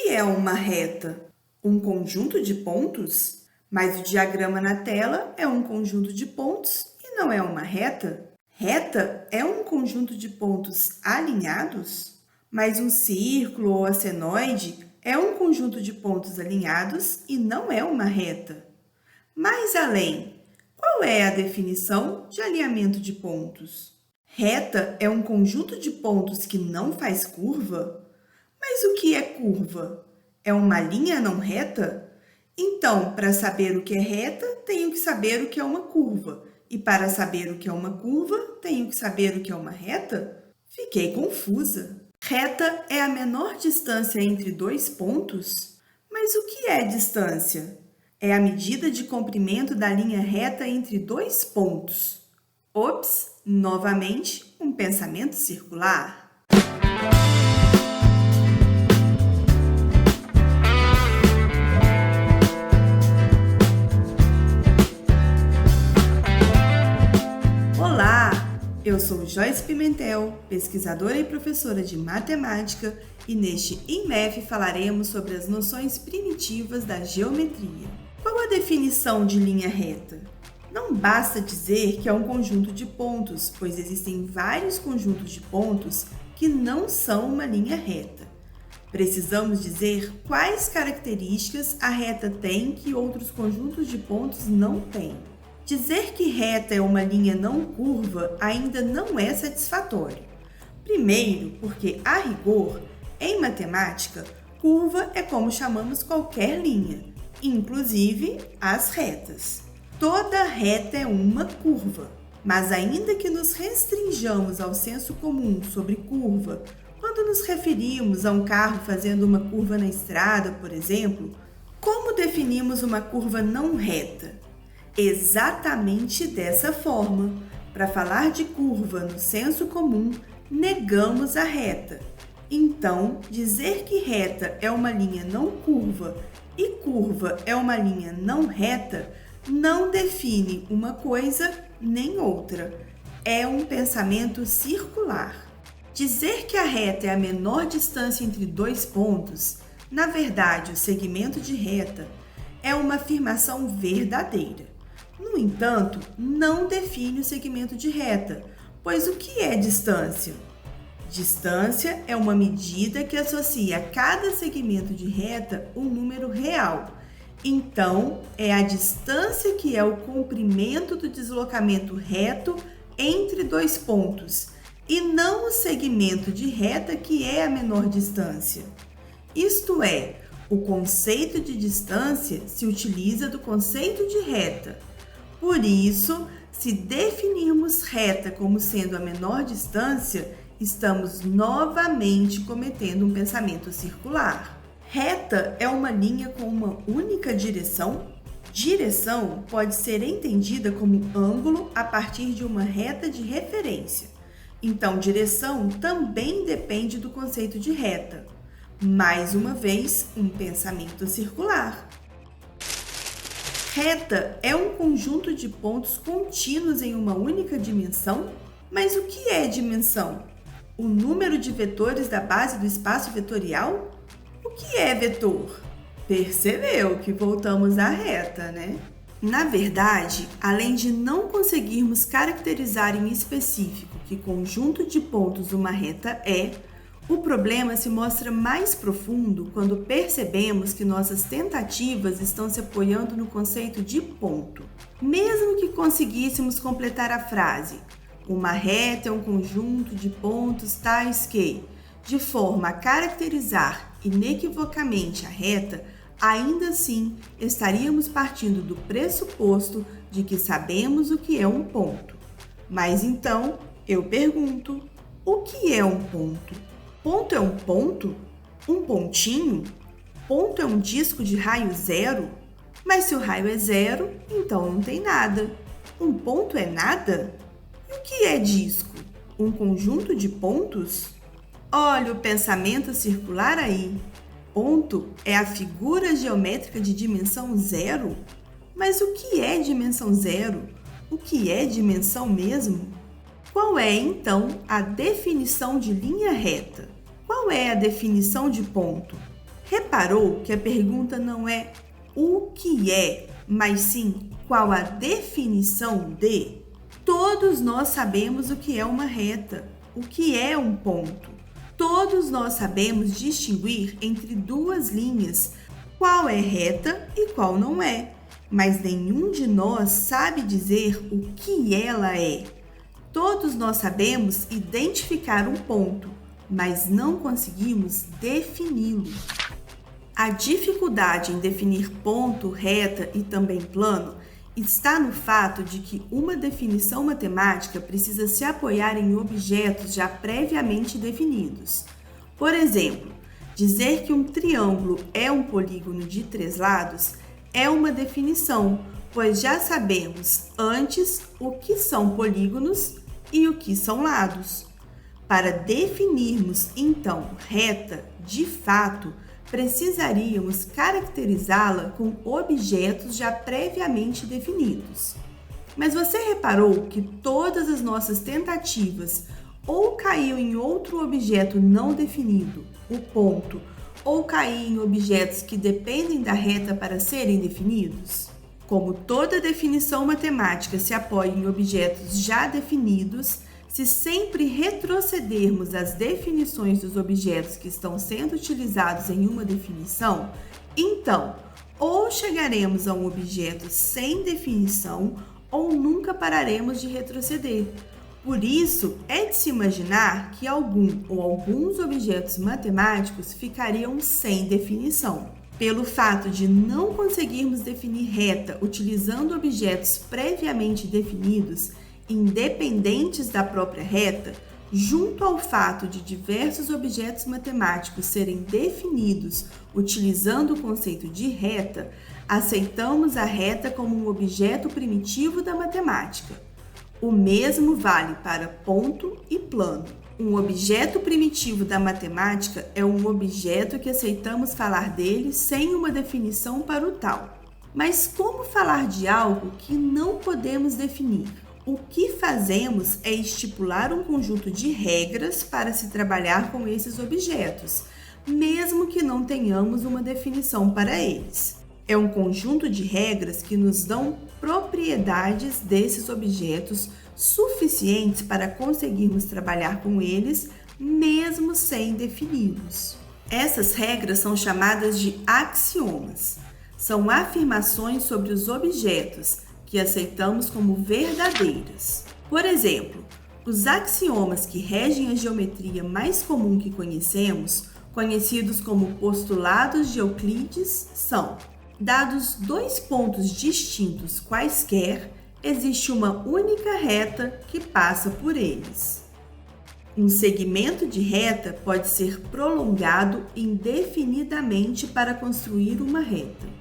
que é uma reta? Um conjunto de pontos? Mas o diagrama na tela é um conjunto de pontos e não é uma reta? Reta é um conjunto de pontos alinhados? Mas um círculo ou a senoide é um conjunto de pontos alinhados e não é uma reta. Mais além, qual é a definição de alinhamento de pontos? Reta é um conjunto de pontos que não faz curva? Mas o que é curva? É uma linha não reta? Então, para saber o que é reta, tenho que saber o que é uma curva. E para saber o que é uma curva, tenho que saber o que é uma reta? Fiquei confusa. Reta é a menor distância entre dois pontos? Mas o que é distância? É a medida de comprimento da linha reta entre dois pontos. Ops, novamente, um pensamento circular. Olá, eu sou Joyce Pimentel, pesquisadora e professora de matemática, e neste INMEF falaremos sobre as noções primitivas da geometria. Qual a definição de linha reta? Não basta dizer que é um conjunto de pontos, pois existem vários conjuntos de pontos que não são uma linha reta. Precisamos dizer quais características a reta tem que outros conjuntos de pontos não têm. Dizer que reta é uma linha não curva ainda não é satisfatório. Primeiro, porque, a rigor, em matemática, curva é como chamamos qualquer linha, inclusive as retas. Toda reta é uma curva, mas ainda que nos restringamos ao senso comum sobre curva, quando nos referimos a um carro fazendo uma curva na estrada, por exemplo, como definimos uma curva não reta? Exatamente dessa forma. Para falar de curva no senso comum, negamos a reta. Então, dizer que reta é uma linha não curva e curva é uma linha não reta não define uma coisa nem outra. É um pensamento circular. Dizer que a reta é a menor distância entre dois pontos, na verdade, o segmento de reta, é uma afirmação verdadeira. No entanto, não define o segmento de reta, pois o que é distância? Distância é uma medida que associa a cada segmento de reta um número real. Então, é a distância que é o comprimento do deslocamento reto entre dois pontos, e não o segmento de reta que é a menor distância. Isto é, o conceito de distância se utiliza do conceito de reta. Por isso, se definirmos reta como sendo a menor distância, estamos novamente cometendo um pensamento circular. Reta é uma linha com uma única direção? Direção pode ser entendida como ângulo a partir de uma reta de referência. Então, direção também depende do conceito de reta. Mais uma vez, um pensamento circular. Reta é um conjunto de pontos contínuos em uma única dimensão? Mas o que é dimensão? O número de vetores da base do espaço vetorial? O que é vetor? Percebeu que voltamos à reta, né? Na verdade, além de não conseguirmos caracterizar em específico que conjunto de pontos uma reta é, o problema se mostra mais profundo quando percebemos que nossas tentativas estão se apoiando no conceito de ponto. Mesmo que conseguíssemos completar a frase, uma reta é um conjunto de pontos tais que, de forma a caracterizar inequivocamente a reta, ainda assim estaríamos partindo do pressuposto de que sabemos o que é um ponto. Mas então, eu pergunto, o que é um ponto? Ponto é um ponto? Um pontinho? Ponto é um disco de raio zero? Mas se o raio é zero, então não tem nada. Um ponto é nada? E o que é disco? Um conjunto de pontos? Olha o pensamento circular aí. Ponto é a figura geométrica de dimensão zero? Mas o que é dimensão zero? O que é dimensão mesmo? Qual é, então, a definição de linha reta? Qual é a definição de ponto? Reparou que a pergunta não é o que é, mas sim qual a definição de? Todos nós sabemos o que é uma reta, o que é um ponto. Todos nós sabemos distinguir entre duas linhas, qual é reta e qual não é, mas nenhum de nós sabe dizer o que ela é. Todos nós sabemos identificar um ponto, mas não conseguimos defini-lo. A dificuldade em definir ponto, reta e também plano está no fato de que uma definição matemática precisa se apoiar em objetos já previamente definidos. Por exemplo, dizer que um triângulo é um polígono de 3 lados é uma definição, pois já sabemos antes o que são polígonos e o que são lados. Para definirmos, então, reta, de fato, precisaríamos caracterizá-la com objetos já previamente definidos. Mas você reparou que todas as nossas tentativas ou caiu em outro objeto não definido, o ponto, ou cair em objetos que dependem da reta para serem definidos? Como toda definição matemática se apoia em objetos já definidos, se sempre retrocedermos às definições dos objetos que estão sendo utilizados em uma definição, então, ou chegaremos a um objeto sem definição, ou nunca pararemos de retroceder. Por isso, é de se imaginar que algum ou alguns objetos matemáticos ficariam sem definição. Pelo fato de não conseguirmos definir reta utilizando objetos previamente definidos, independentes da própria reta, junto ao fato de diversos objetos matemáticos serem definidos utilizando o conceito de reta, aceitamos a reta como um objeto primitivo da matemática. O mesmo vale para ponto e plano. Um objeto primitivo da matemática é um objeto que aceitamos falar dele sem uma definição para o tal. Mas como falar de algo que não podemos definir? O que fazemos é estipular um conjunto de regras para se trabalhar com esses objetos, mesmo que não tenhamos uma definição para eles. É um conjunto de regras que nos dão propriedades desses objetos suficientes para conseguirmos trabalhar com eles, mesmo sem defini-los. Essas regras são chamadas de axiomas. São afirmações sobre os objetos que aceitamos como verdadeiras. Por exemplo, os axiomas que regem a geometria mais comum que conhecemos, conhecidos como postulados de Euclides, são: dados dois pontos distintos quaisquer, existe uma única reta que passa por eles. Um segmento de reta pode ser prolongado indefinidamente para construir uma reta.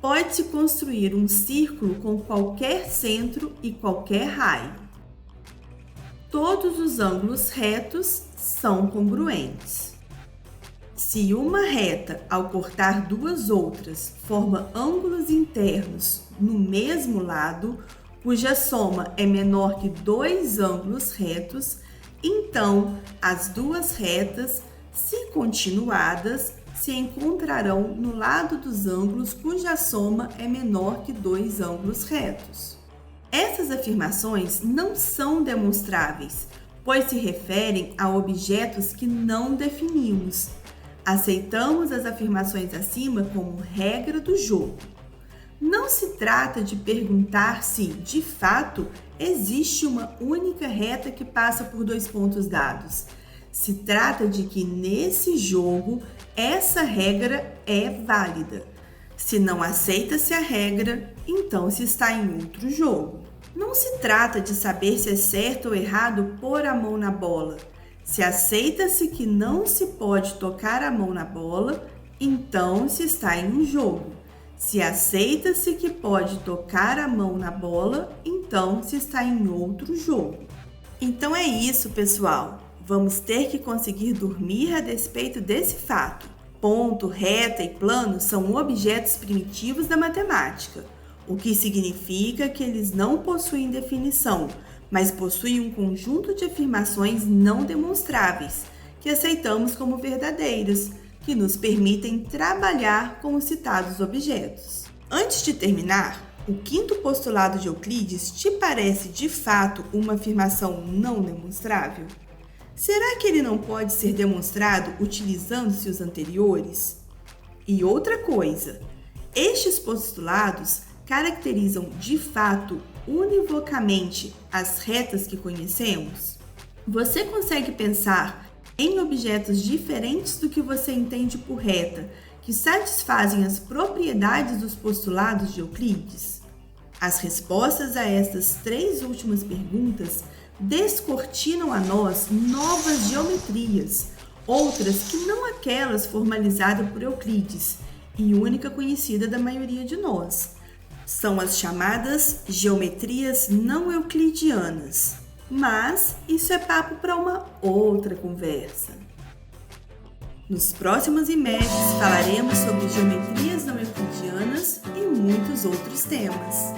Pode-se construir um círculo com qualquer centro e qualquer raio. Todos os ângulos retos são congruentes. Se uma reta, ao cortar duas outras, forma ângulos internos no mesmo lado, cuja soma é menor que dois ângulos retos, então as duas retas, se continuadas, se encontrarão no lado dos ângulos cuja soma é menor que dois ângulos retos. Essas afirmações não são demonstráveis, pois se referem a objetos que não definimos. Aceitamos as afirmações acima como regra do jogo. Não se trata de perguntar se, de fato, existe uma única reta que passa por dois pontos dados. Se trata de que, nesse jogo, essa regra é válida. Se não aceita-se a regra, então se está em outro jogo. Não se trata de saber se é certo ou errado pôr a mão na bola. Se aceita-se que não se pode tocar a mão na bola, então se está em um jogo. Se aceita-se que pode tocar a mão na bola, então se está em outro jogo. Então é isso, pessoal. Vamos ter que conseguir dormir a despeito desse fato. Ponto, reta e plano são objetos primitivos da matemática, o que significa que eles não possuem definição, mas possuem um conjunto de afirmações não demonstráveis, que aceitamos como verdadeiras, que nos permitem trabalhar com os citados objetos. Antes de terminar, o quinto postulado de Euclides te parece de fato uma afirmação não demonstrável? Será que ele não pode ser demonstrado utilizando-se os anteriores? E outra coisa, estes postulados caracterizam de fato univocamente as retas que conhecemos? Você consegue pensar em objetos diferentes do que você entende por reta, que satisfazem as propriedades dos postulados de Euclides? As respostas a estas três últimas perguntas descortinam a nós novas geometrias, outras que não aquelas formalizadas por Euclides e única conhecida da maioria de nós. São as chamadas geometrias não euclidianas. Mas isso é papo para uma outra conversa. Nos próximos IMEFs falaremos sobre geometrias não euclidianas e muitos outros temas.